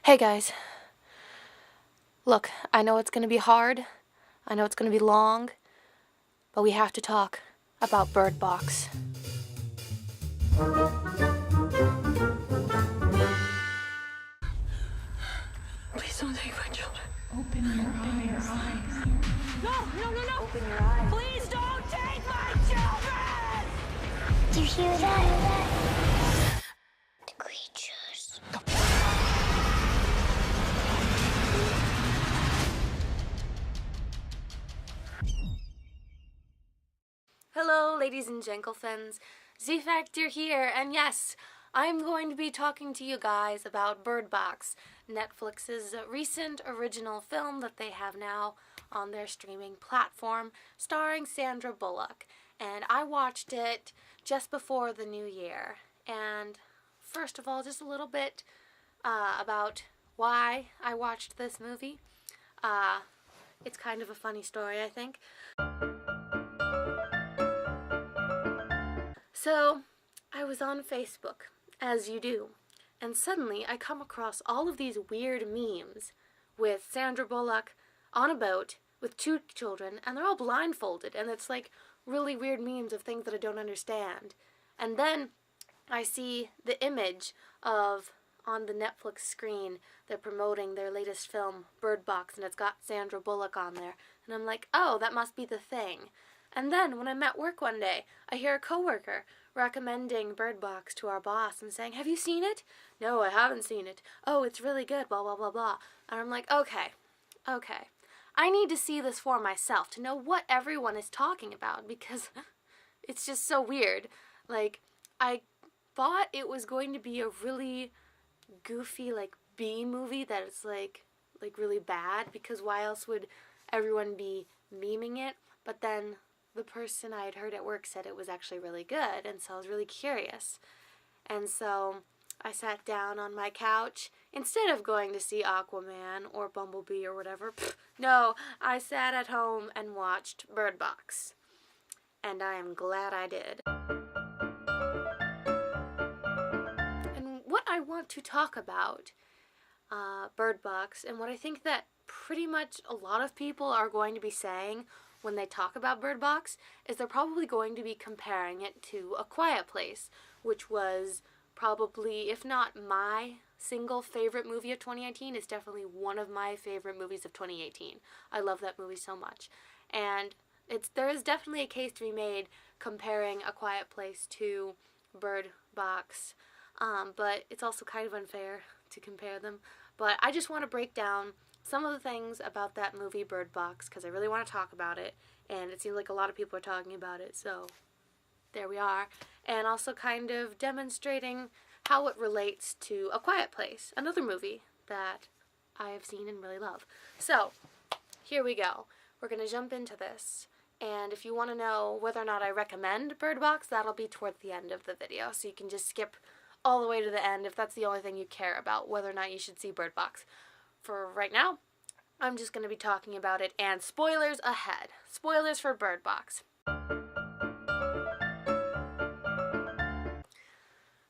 Hey guys, look, I know it's gonna be hard, I know it's gonna be long, but we have to talk about Bird Box. Please don't take my children. Open your eyes. No. Open your eyes. Please don't take my children! Do you hear that? The creatures. Hello, ladies and gentlefins. Z-Factor here, and yes, I'm going to be talking to you guys about Bird Box, Netflix's recent original film that they have now on their streaming platform, starring Sandra Bullock. And I watched it just before the new year. And first of all, just a little bit about why I watched this movie. It's kind of a funny story, I think. So, I was on Facebook, as you do, and suddenly I come across all of these weird memes with Sandra Bullock on a boat with two children, and they're all blindfolded, and it's like really weird memes of things that I don't understand. And then I see the image of, on the Netflix screen, they're promoting their latest film, Bird Box, and it's got Sandra Bullock on there. And I'm like, oh, that must be the thing. And then, when I'm at work one day, I hear a coworker recommending Bird Box to our boss and saying, have you seen it? No, I haven't seen it. Oh, it's really good, blah, blah, blah, blah. And I'm like, okay. I need to see this for myself to know what everyone is talking about because it's just so weird. Like, I thought it was going to be a really goofy, like, B movie that is, like really bad because why else would everyone be memeing it? But then the person I had heard at work said it was actually really good, and so I was really curious. And so I sat down on my couch instead of going to see Aquaman or Bumblebee or whatever. No, I sat at home and watched Bird Box. And I am glad I did. And what I want to talk about Bird Box, and what I think that pretty much a lot of people are going to be saying when they talk about Bird Box is they're probably going to be comparing it to A Quiet Place, which was probably, if not my single favorite movie of 2018, it's definitely one of my favorite movies of 2018. I love that movie so much. And there is definitely a case to be made comparing A Quiet Place to Bird Box, but it's also kind of unfair to compare them. But I just want to break down some of the things about that movie Bird Box because I really want to talk about it, and it seems like a lot of people are talking about it, so there we are. And also kind of demonstrating how it relates to A Quiet Place, another movie that I have seen and really love. So, here we go. We're going to jump into this, and if you want to know whether or not I recommend Bird Box, that'll be toward the end of the video, so you can just skip all the way to the end if that's the only thing you care about, whether or not you should see Bird Box. For right now, I'm just going to be talking about it, and spoilers ahead. Spoilers for Bird Box.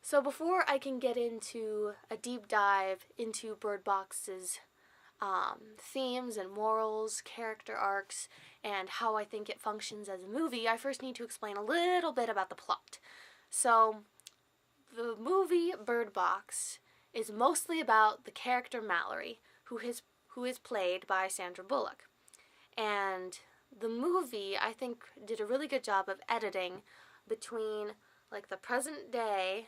So before I can get into a deep dive into Bird Box's themes and morals, character arcs, and how I think it functions as a movie, I first need to explain a little bit about the plot. So, the movie Bird Box is mostly about the character Mallory, who is played by Sandra Bullock. And the movie, I think, did a really good job of editing between like the present day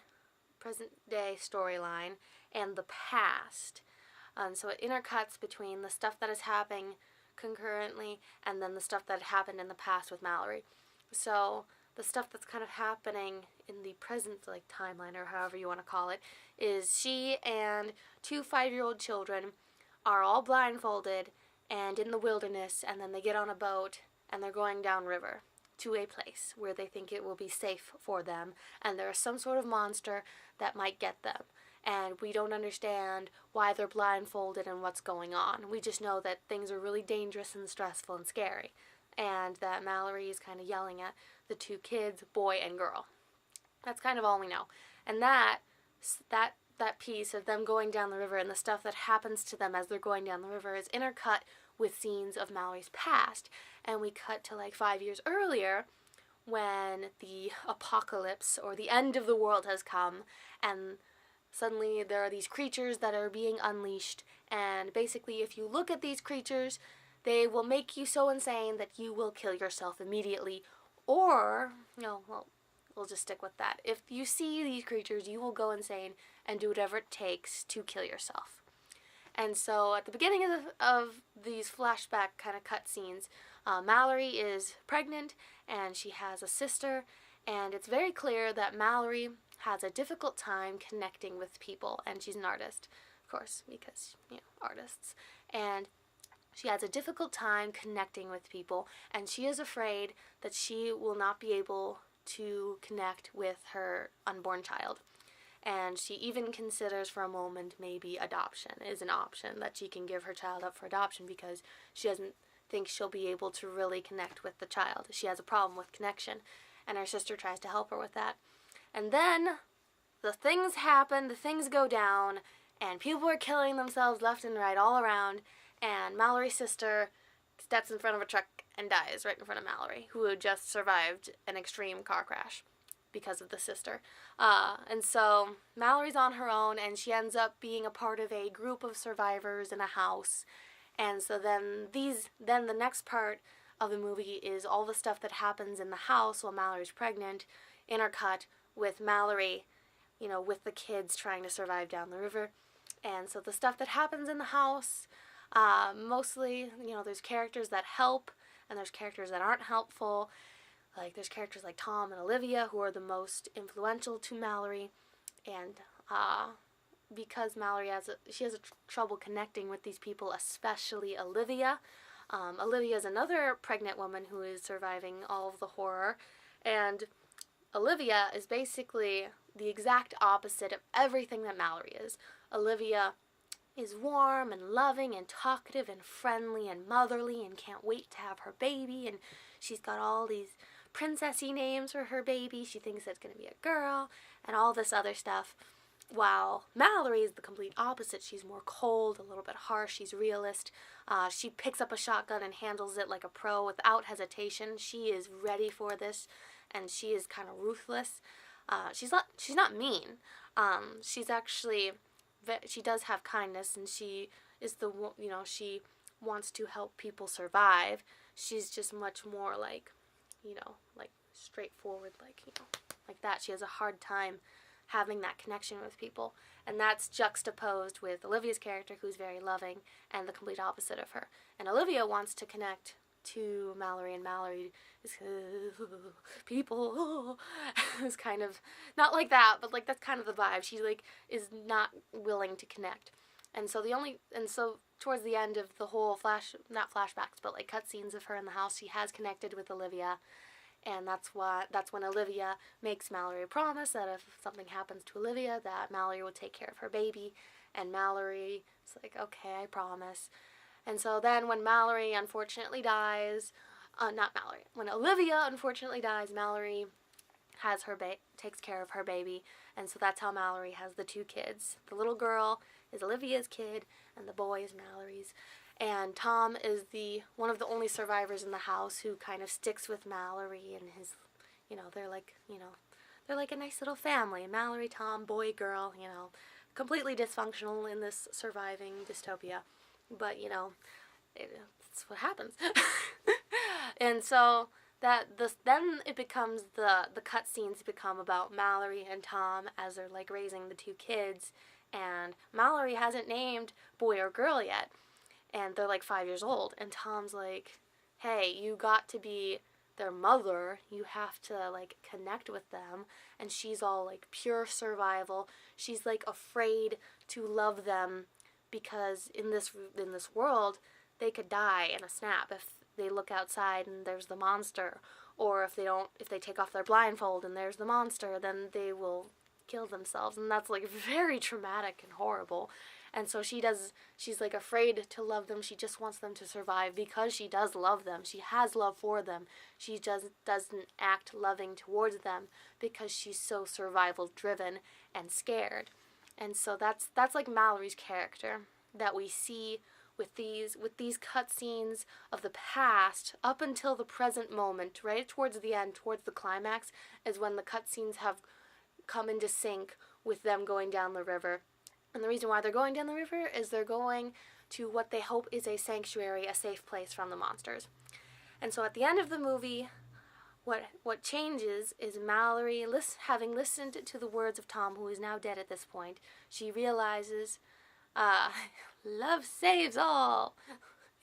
storyline and the past. So it intercuts between the stuff that is happening concurrently and then the stuff that happened in the past with Mallory. So the stuff that's kind of happening in the present timeline, or however you want to call it, is she and two 5-year-old children are all blindfolded and in the wilderness, and then they get on a boat and they're going downriver to a place where they think it will be safe for them, and there is some sort of monster that might get them. And we don't understand why they're blindfolded and what's going on. We just know that things are really dangerous and stressful and scary, and that Mallory is kind of yelling at the two kids, boy and girl. That's kind of all we know. And that that piece of them going down the river and the stuff that happens to them as they're going down the river is intercut with scenes of Mallory's past. And we cut to like 5 years earlier when the apocalypse or the end of the world has come, and suddenly there are these creatures that are being unleashed, and basically if you look at these creatures, they will make you so insane that you will kill yourself immediately, or, no, well, we'll just stick with that. If you see these creatures, you will go insane and do whatever it takes to kill yourself. And so at the beginning of these flashback kind of cutscenes, Mallory is pregnant and she has a sister, and it's very clear that Mallory has a difficult time connecting with people, and she's an artist, of course, because, artists. And she has a difficult time connecting with people, and she is afraid that she will not be able to connect with her unborn child. And she even considers for a moment maybe adoption is an option, that she can give her child up for adoption because she doesn't think she'll be able to really connect with the child. She has a problem with connection, and her sister tries to help her with that. And then the things happen, the things go down, and people are killing themselves left and right all around, and Mallory's sister steps in front of a truck and dies right in front of Mallory, who had just survived an extreme car crash because of the sister. And so Mallory's on her own, and she ends up being a part of a group of survivors in a house. And so then the next part of the movie is all the stuff that happens in the house while Mallory's pregnant, intercut with Mallory, with the kids trying to survive down the river. And so the stuff that happens in the house, mostly, there's characters that help, and there's characters that aren't helpful. Like, there's characters like Tom and Olivia who are the most influential to Mallory, and because Mallory has trouble connecting with these people, especially Olivia. Olivia is another pregnant woman who is surviving all of the horror, and Olivia is basically the exact opposite of everything that Mallory is. Olivia is warm and loving and talkative and friendly and motherly and can't wait to have her baby, and she's got all these princessy names for her baby. She thinks it's going to be a girl and all this other stuff. While Mallory is the complete opposite. She's more cold, a little bit harsh, she's realist. She picks up a shotgun and handles it like a pro without hesitation. She is ready for this, and she is kind of ruthless. She's not mean. She's actually, she does have kindness, and she is she wants to help people survive. She's just much more like straightforward, like that. She has a hard time having that connection with people, and that's juxtaposed with Olivia's character, who's very loving and the complete opposite of her. And Olivia wants to connect to Mallory, and Mallory is people is kind of not like that, but like that's kind of the vibe. She is not willing to connect, and so towards the end of the whole not flashbacks, but like cutscenes of her in the house, she has connected with Olivia. And that's when Olivia makes Mallory a promise that if something happens to Olivia, that Mallory will take care of her baby. And Mallory is like, okay, I promise. And so then when Mallory unfortunately dies, when Olivia unfortunately dies, Mallory has takes care of her baby. And so that's how Mallory has the two kids. The little girl is Olivia's kid, and the boy is Mallory's. And Tom is one of the only survivors in the house who kind of sticks with Mallory, and they're like a nice little family. Mallory, Tom, boy, girl, completely dysfunctional in this surviving dystopia. But, that's what happens. And so then it becomes the cutscenes become about Mallory and Tom as they're like raising the two kids, and Mallory hasn't named boy or girl yet. And they're like 5 years old, and Tom's like, hey, you got to be their mother, you have to like connect with them. And she's all like pure survival. She's like afraid to love them because in this world they could die in a snap if they look outside and there's the monster, or if they take off their blindfold and there's the monster, then they will kill themselves, and that's like very traumatic and horrible. And so she's like afraid to love them. She just wants them to survive because she does love them. She has love for them. She just doesn't act loving towards them because she's so survival driven and scared. And so that's like Mallory's character that we see with these cutscenes of the past up until the present moment, right towards the end, towards the climax, is when the cutscenes have come into sync with them going down the river. And the reason why they're going down the river is they're going to what they hope is a sanctuary, a safe place from the monsters. And so at the end of the movie, what changes is Mallory, having listened to the words of Tom, who is now dead at this point, she realizes love saves all,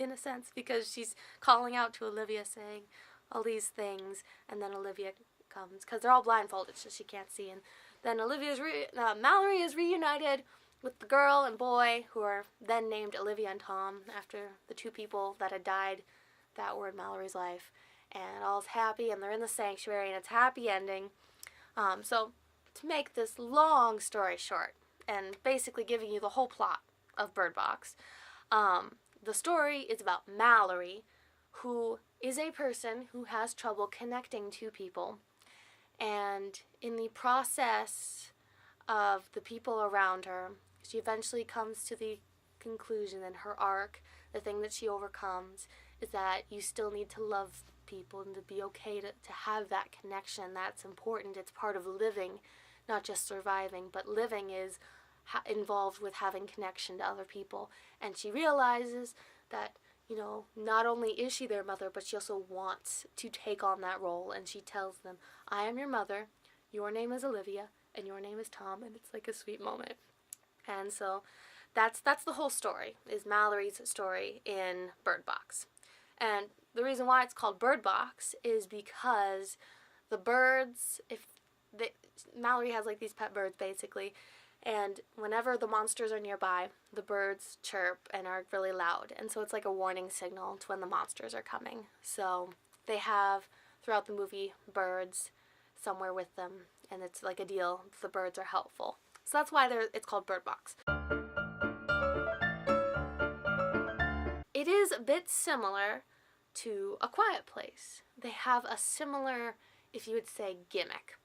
in a sense, because she's calling out to Olivia saying all these things, and then Olivia comes, because they're all blindfolded, so she can't see, and then Mallory is reunited with the girl and boy, who are then named Olivia and Tom, after the two people that had died that were in Mallory's life, and all's happy, and they're in the sanctuary, and it's a happy ending. So, to make this long story short, and basically giving you the whole plot of Bird Box, the story is about Mallory, who is a person who has trouble connecting to people, and in the process of the people around her, she eventually comes to the conclusion in her arc, the thing that she overcomes, is that you still need to love people and to be okay to have that connection. That's important. It's part of living, not just surviving, but living is involved with having connection to other people. And she realizes that, not only is she their mother, but she also wants to take on that role. And she tells them, I am your mother, your name is Olivia, and your name is Tom. And it's like a sweet moment. And so that's the whole story, is Mallory's story in Bird Box. And the reason why it's called Bird Box is because the birds, Mallory has like these pet birds basically, and whenever the monsters are nearby, the birds chirp and are really loud, and so it's like a warning signal to when the monsters are coming. So they have, throughout the movie, birds somewhere with them, and it's like a deal, the birds are helpful. So that's why it's called Bird Box. It is a bit similar to A Quiet Place. They have a similar, if you would say, gimmick.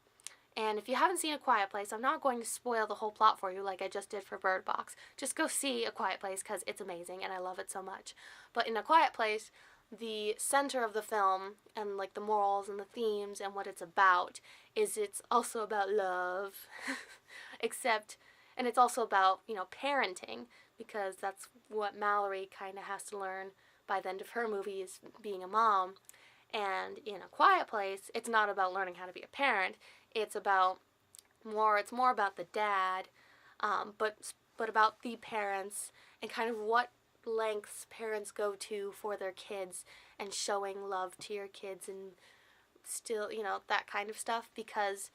And if you haven't seen A Quiet Place, I'm not going to spoil the whole plot for you like I just did for Bird Box. Just go see A Quiet Place because it's amazing and I love it so much. But in A Quiet Place, the center of the film and like the morals and the themes and what it's about is it's also about love. And it's also about, parenting, because that's what Mallory kind of has to learn by the end of her movie, is being a mom. And in A Quiet Place, it's not about learning how to be a parent. It's more about the dad, but about the parents and kind of what lengths parents go to for their kids and showing love to your kids and still, that kind of stuff, because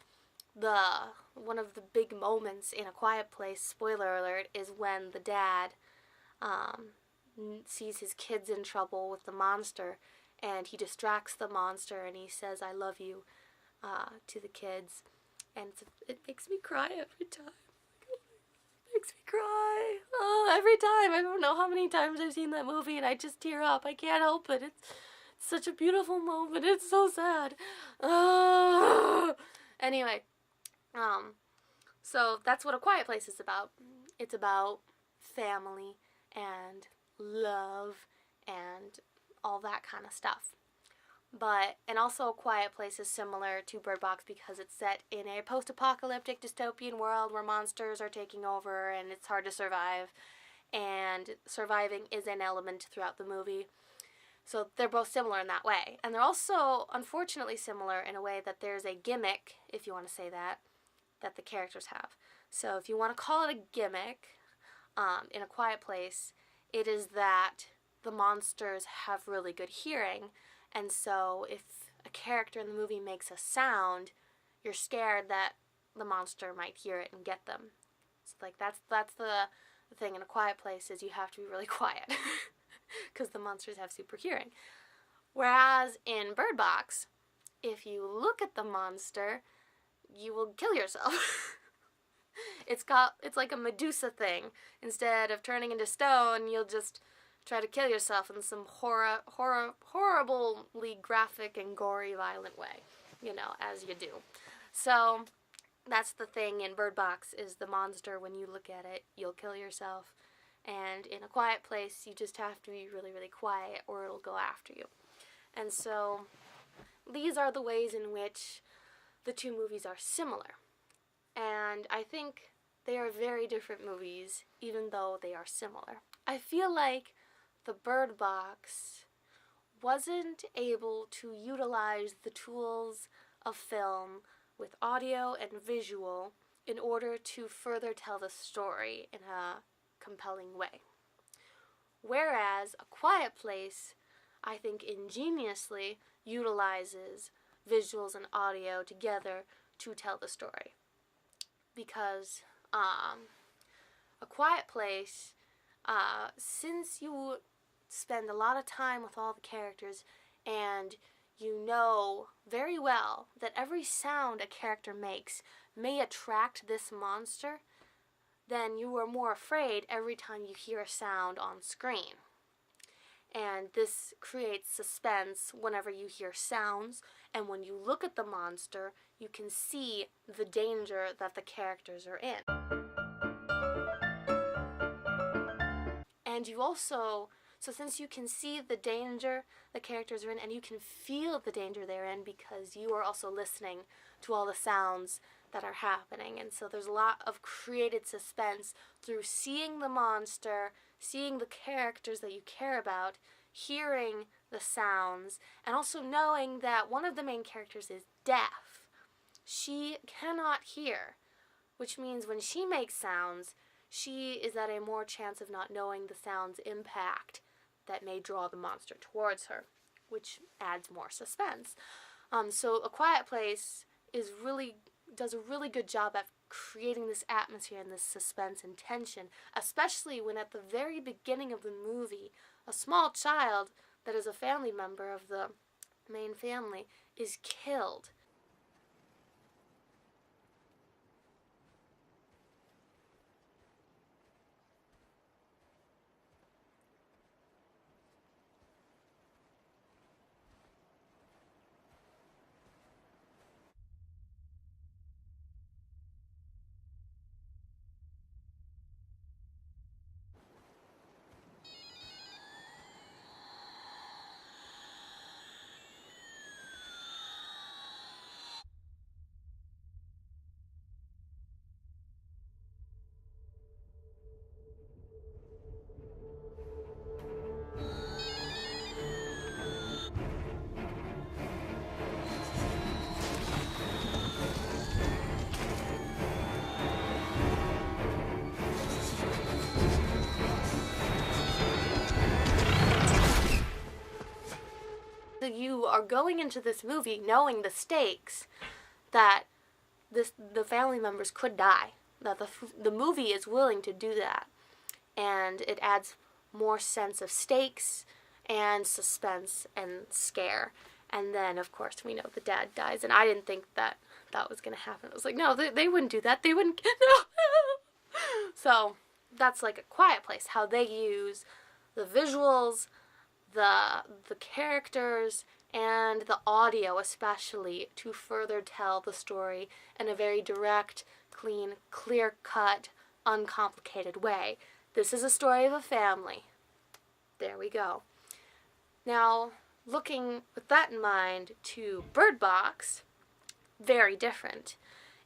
one of the big moments in A Quiet Place, spoiler alert, is when the dad sees his kids in trouble with the monster, and he distracts the monster and he says, I love you, to the kids, and it makes me cry every time. It makes me cry. Oh, every time. I don't know how many times I've seen that movie and I just tear up. I can't help it. It's such a beautiful moment. It's so sad. Anyway, so that's what A Quiet Place is about. It's about family and love and all that kind of stuff. And also A Quiet Place is similar to Bird Box because it's set in a post-apocalyptic dystopian world where monsters are taking over and it's hard to survive, and surviving is an element throughout the movie. So they're both similar in that way. And they're also, unfortunately, similar in a way that there's a gimmick, if you want to say that the characters have. So if you want to call it a gimmick, in A Quiet Place, it is that the monsters have really good hearing. And so if a character in the movie makes a sound, you're scared that the monster might hear it and get them. So like that's the thing in A Quiet Place, is you have to be really quiet because the monsters have super hearing. Whereas in Bird Box, if you look at the monster, you will kill yourself. It's like a Medusa thing. Instead of turning into stone, you'll just try to kill yourself in some horribly graphic and gory, violent way, as you do. So That's the thing in Bird Box, is the monster, when you look at it, you'll kill yourself. And in A Quiet Place, you just have to be really, really quiet or it'll go after you. And so these are the ways in which the two movies are similar. And I think they are very different movies, even though they are similar. I feel like the Bird Box wasn't able to utilize the tools of film with audio and visual in order to further tell the story in a compelling way. Whereas A Quiet Place, I think, ingeniously utilizes visuals and audio together to tell the story. Because A Quiet Place, since you spend a lot of time with all the characters and you know very well that every sound a character makes may attract this monster, then you are more afraid every time you hear a sound on screen. And this creates suspense whenever you hear sounds, and when you look at the monster, you can see the danger that the characters are in. And you also, so since you can see the danger the characters are in, and you can feel the danger they're in because you are also listening to all the sounds that are happening. And so there's a lot of created suspense through seeing the monster, seeing the characters that you care about, hearing the sounds, and also knowing that one of the main characters is deaf. She cannot hear, which means when she makes sounds, she is at a more chance of not knowing the sound's impact that may draw the monster towards her, which adds more suspense. So A Quiet Place does a really good job at creating this atmosphere and this suspense and tension, especially when at the very beginning of the movie, a small child that is a family member of the main family is killed. You are going into this movie knowing the stakes, that the family members could die, that the movie is willing to do that, and it adds more sense of stakes and suspense and scare. And then, of course, we know the dad dies, and I didn't think that was going to happen. I was like, no, they wouldn't do that. They wouldn't. No. So that's like A Quiet Place, how they use the visuals, the characters, and the audio especially to further tell the story in a very direct, clean, clear-cut, uncomplicated way. This is a story of a family. There we go. Now, looking with that in mind to Bird Box, very different.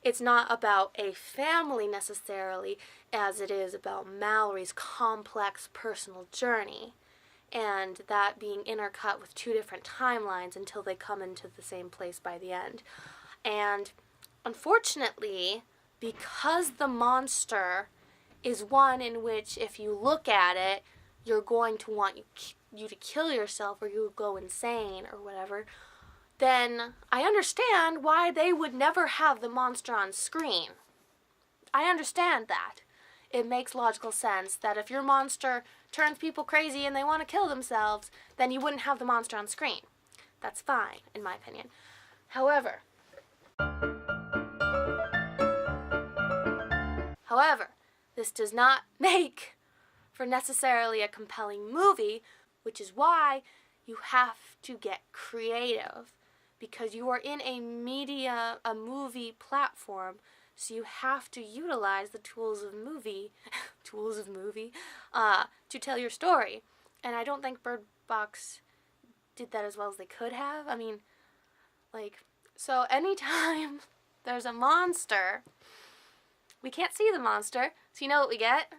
It's not about a family necessarily as it is about Mallory's complex personal journey, and that being intercut with two different timelines until they come into the same place by the end. And unfortunately, because the monster is one in which if you look at it, you're going to want you to kill yourself or you would go insane or whatever, then I understand why they would never have the monster on screen. I understand that. It makes logical sense that if your monster turns people crazy and they want to kill themselves, then you wouldn't have the monster on screen. That's fine, in my opinion. However, this does not make for necessarily a compelling movie, which is why you have to get creative, because you are in a movie platform So you have to utilize the tools of movie, to tell your story. And I don't think Bird Box did that as well as they could have. I mean, like, so anytime there's a monster, we can't see the monster, so you know what we get?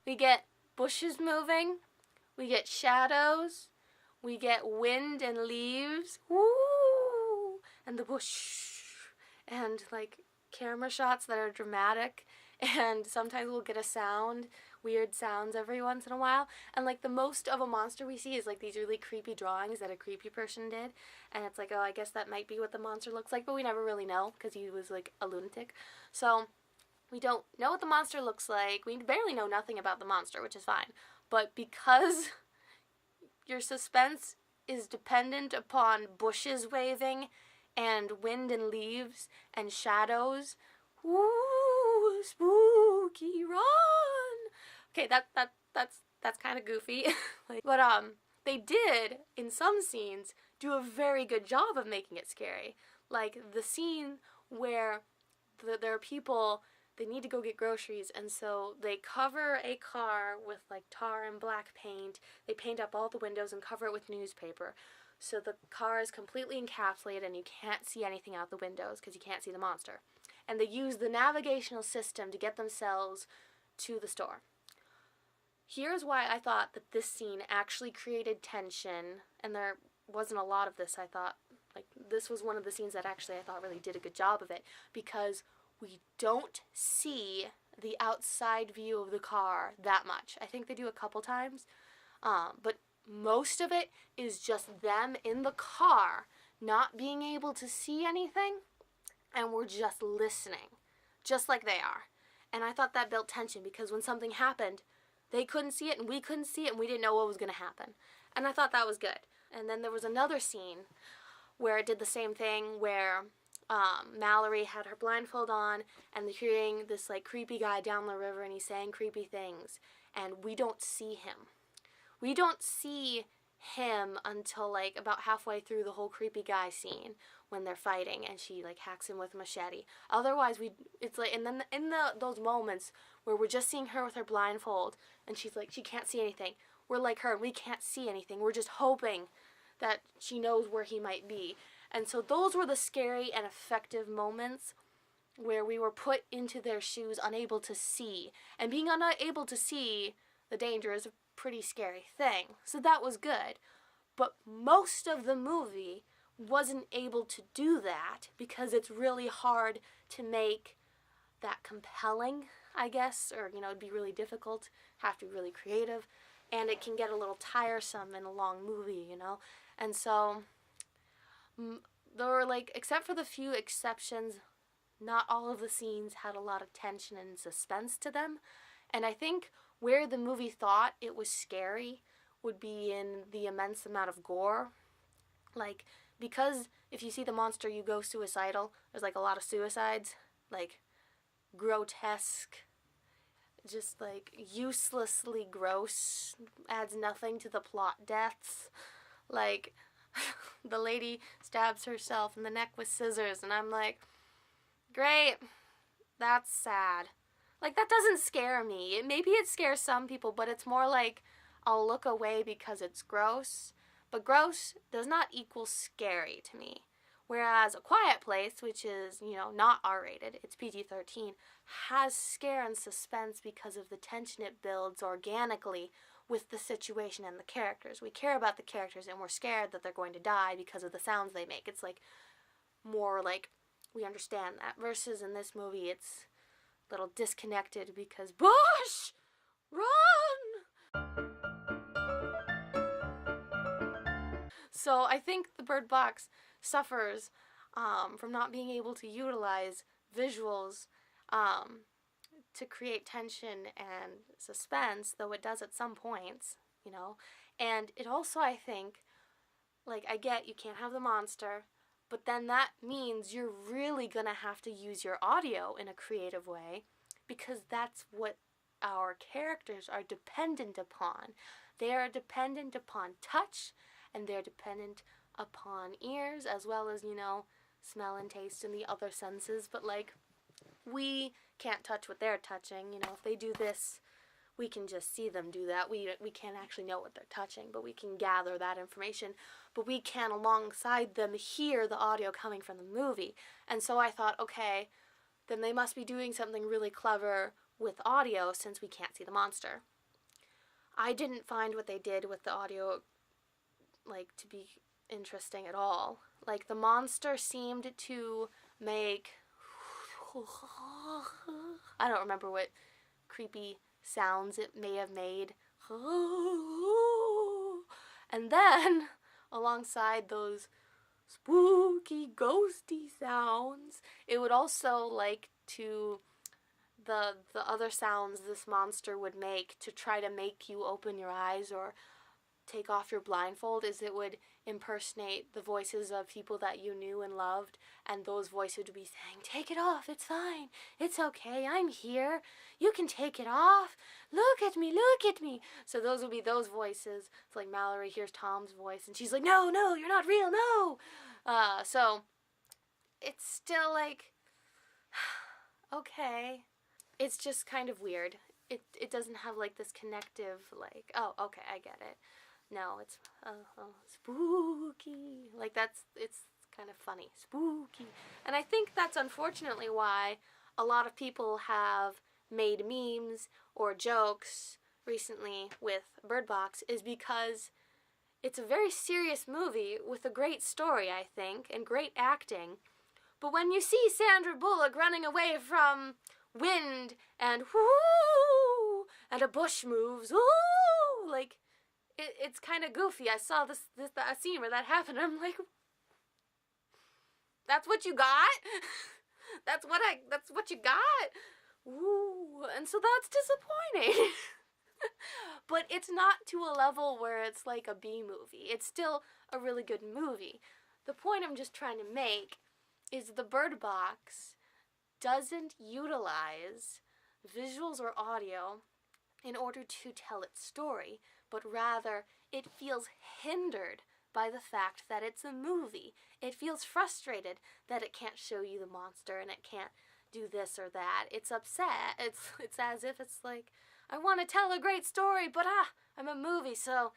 We get bushes moving, we get shadows, we get wind and leaves, woo, and the bush, and like camera shots that are dramatic, and sometimes we'll get a sound, weird sounds every once in a while, and like the most of a monster we see is like these really creepy drawings that a creepy person did, and it's like, oh, I guess that might be what the monster looks like, but we never really know because he was like a lunatic. So we don't know what the monster looks like. We barely know nothing about the monster, which is fine. But because your suspense is dependent upon bushes waving and wind and leaves and shadows, ooh, spooky, run. Okay, that's kind of goofy. But they did in some scenes do a very good job of making it scary. Like the scene where there are people, they need to go get groceries, and so they cover a car with like tar and black paint. They paint up all the windows and cover it with newspaper. So the car is completely encapsulated and you can't see anything out the windows because you can't see the monster. And they use the navigational system to get themselves to the store. Here's why I thought that this scene actually created tension, and there wasn't a lot of this, I thought. Like, this was one of the scenes that actually I thought really did a good job of it, because we don't see the outside view of the car that much. I think they do a couple times, but most of it is just them in the car, not being able to see anything, and we're just listening, just like they are. And I thought that built tension, because when something happened, they couldn't see it and we couldn't see it and we didn't know what was going to happen. And I thought that was good. And then there was another scene where it did the same thing, where Mallory had her blindfold on and they're hearing this like creepy guy down the river and he's saying creepy things, and we don't see him. We don't see him until like about halfway through the whole creepy guy scene when they're fighting and she like hacks him with a machete. Otherwise it's like, and then in those moments where we're just seeing her with her blindfold and she's like, she can't see anything, we're like her and we can't see anything, we're just hoping that she knows where he might be. And so those were the scary and effective moments where we were put into their shoes, unable to see. And being unable to see the danger is a pretty scary thing. So that was good. But most of the movie wasn't able to do that because it's really hard to make that compelling, I guess. Or, it'd be really difficult, have to be really creative. And it can get a little tiresome in a long movie, And so there were except for the few exceptions, not all of the scenes had a lot of tension and suspense to them. And I think where the movie thought it was scary would be in the immense amount of gore. Because if you see the monster, you go suicidal. There's a lot of suicides, grotesque, just uselessly gross, adds nothing to the plot deaths. The lady stabs herself in the neck with scissors, and I'm like, great, that's sad. That doesn't scare me. Maybe it scares some people, but it's more I'll look away because it's gross. But gross does not equal scary to me. Whereas A Quiet Place, which is, not R-rated, it's PG-13, has scare and suspense because of the tension it builds organically with the situation and the characters. We care about the characters and we're scared that they're going to die because of the sounds they make. It's more we understand that. Versus in this movie, it's a little disconnected because, Bush! Run! So I think the Bird Box suffers from not being able to utilize visuals to create tension and suspense, though it does at some points, And it also, I think, I get you can't have the monster, but then that means you're really gonna have to use your audio in a creative way, because that's what our characters are dependent upon. They are dependent upon touch, and they're dependent upon ears, as well as, smell and taste and the other senses, but like we can't touch what they're touching. You know, if they do this, we can just see them do that. We can't actually know what they're touching, but we can gather that information. But we can, alongside them, hear the audio coming from the movie. And so I thought, okay, then they must be doing something really clever with audio since we can't see the monster. I didn't find what they did with the audio, like, to be interesting at all. Like, the monster seemed to make... I don't remember what creepy sounds it may have made. And then, alongside those spooky, ghosty sounds, it would also like to... The other sounds this monster would make to try to make you open your eyes or take off your blindfold is it would impersonate the voices of people that you knew and loved, and those voices would be saying, "Take it off, it's fine, it's okay, I'm here, you can take it off, look at me, look at me." So those would be those voices. It's like Mallory hears Tom's voice and she's like, "No, no, you're not real, no." So it's still like, okay. It's just kind of weird. It doesn't have like this connective, like, oh, okay, I get it. No, it's spooky. Like it's kind of funny. Spooky. And I think that's unfortunately why a lot of people have made memes or jokes recently with Bird Box, is because it's a very serious movie with a great story, I think, and great acting. But when you see Sandra Bullock running away from wind and whoo, and a bush moves, ooh, like it's kind of goofy. I saw this a scene where that happened. I'm like, that's what you got? that's what you got? Ooh, and so that's disappointing. But it's not to a level where it's like a B movie. It's still a really good movie. The point I'm just trying to make is the Bird Box doesn't utilize visuals or audio in order to tell its story, but rather it feels hindered by the fact that it's a movie. It feels frustrated that it can't show you the monster and it can't do this or that. It's upset. It's as if it's like, I want to tell a great story, but I'm a movie, so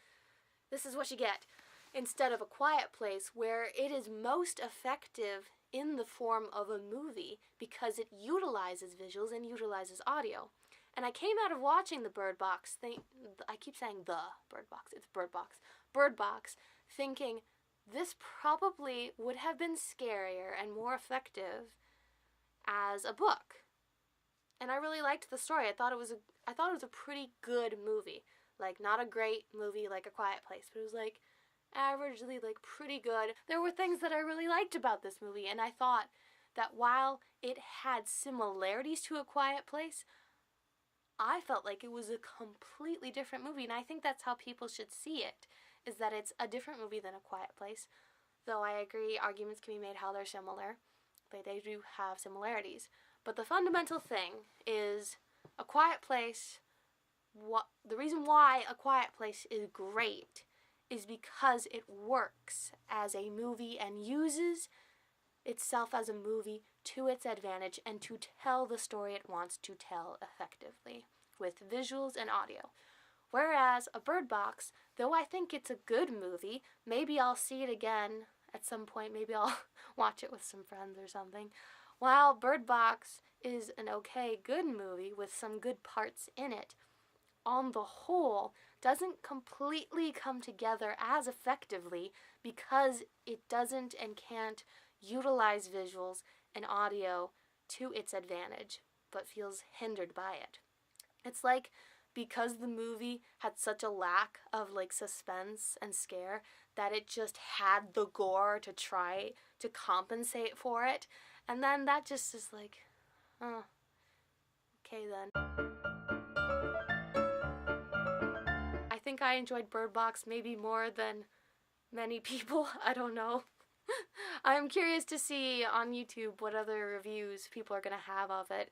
this is what you get. Instead of A Quiet Place, where it is most effective in the form of a movie because it utilizes visuals and utilizes audio. And I came out of watching the Bird Box thing. I keep saying the Bird Box. It's Bird Box. Bird Box, thinking this probably would have been scarier and more effective as a book. And I really liked the story. I thought it was a pretty good movie. Like, not a great movie like A Quiet Place, but it was like averagely, like, pretty good. There were things that I really liked about this movie, and I thought that while it had similarities to A Quiet Place, I felt like it was a completely different movie, and I think that's how people should see it, is that it's a different movie than A Quiet Place. Though I agree, arguments can be made how they're similar, but they do have similarities. But the fundamental thing is A Quiet Place, the reason why A Quiet Place is great is because it works as a movie and uses itself as a movie to its advantage and to tell the story it wants to tell effectively with visuals and audio. Whereas a Bird Box, though I think it's a good movie, maybe I'll see it again at some point, maybe I'll watch it with some friends or something, while Bird Box is an okay, good movie with some good parts in it, on the whole, doesn't completely come together as effectively because it doesn't and can't utilize visuals and audio to its advantage, but feels hindered by it. It's like, because the movie had such a lack of like suspense and scare, that it just had the gore to try to compensate for it, and then that just is like, oh, okay then. I think I enjoyed Bird Box maybe more than many people. I don't know. I'm curious to see on YouTube what other reviews people are going to have of it.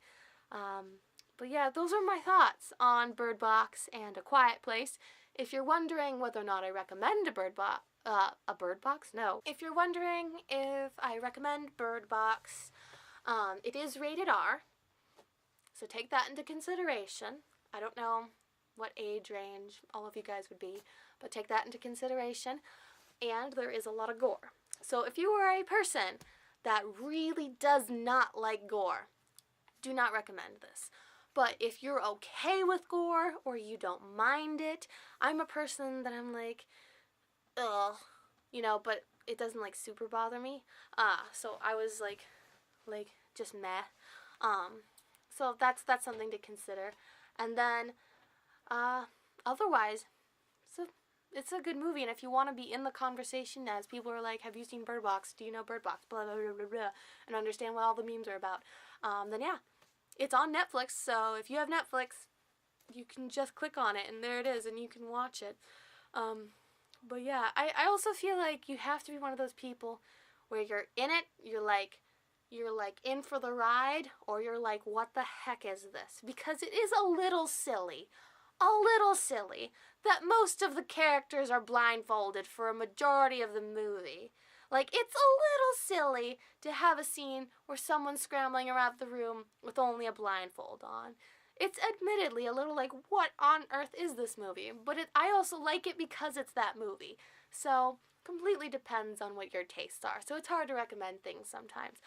But yeah, those are my thoughts on Bird Box and A Quiet Place. If you're wondering whether or not I recommend a Bird Box, A Bird Box? No. If you're wondering if I recommend Bird Box, it is rated R, so take that into consideration. I don't know what age range all of you guys would be, but take that into consideration. And there is a lot of gore. So if you are a person that really does not like gore, do not recommend this. But if you're okay with gore or you don't mind it, I'm a person that I'm like, ugh, you know, but it doesn't like super bother me. So I was like just meh. So that's something to consider. And then otherwise, it's a good movie, and if you want to be in the conversation as people are like, have you seen Bird Box? Do you know Bird Box? Blah, blah, blah, blah, blah, and understand what all the memes are about, then yeah. It's on Netflix, so if you have Netflix, you can just click on it, and there it is, and you can watch it. But yeah, I also feel like you have to be one of those people where you're in it, you're like in for the ride, or you're like, what the heck is this? Because it is a little silly that most of the characters are blindfolded for a majority of the movie. Like, it's a little silly to have a scene where someone's scrambling around the room with only a blindfold on. It's admittedly a little like, what on earth is this movie? But I also like it because it's that movie. So, completely depends on what your tastes are. So it's hard to recommend things sometimes.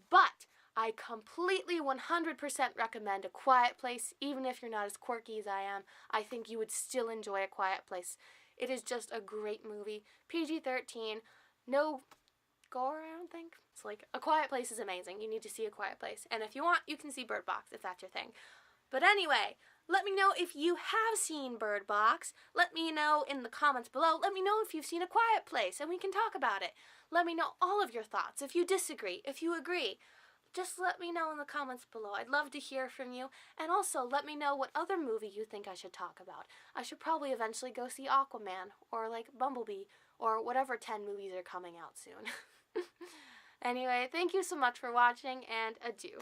But I completely 100% recommend A Quiet Place, even if you're not as quirky as I am. I think you would still enjoy A Quiet Place. It is just a great movie. PG-13, no gore, I don't think. It's like, A Quiet Place is amazing. You need to see A Quiet Place. And if you want, you can see Bird Box, if that's your thing. But anyway, let me know if you have seen Bird Box. Let me know in the comments below. Let me know if you've seen A Quiet Place, and we can talk about it. Let me know all of your thoughts. If you disagree, if you agree, just let me know in the comments below. I'd love to hear from you. And also, let me know what other movie you think I should talk about. I should probably eventually go see Aquaman, or like Bumblebee, or whatever 10 movies are coming out soon. Anyway, thank you so much for watching, and adieu.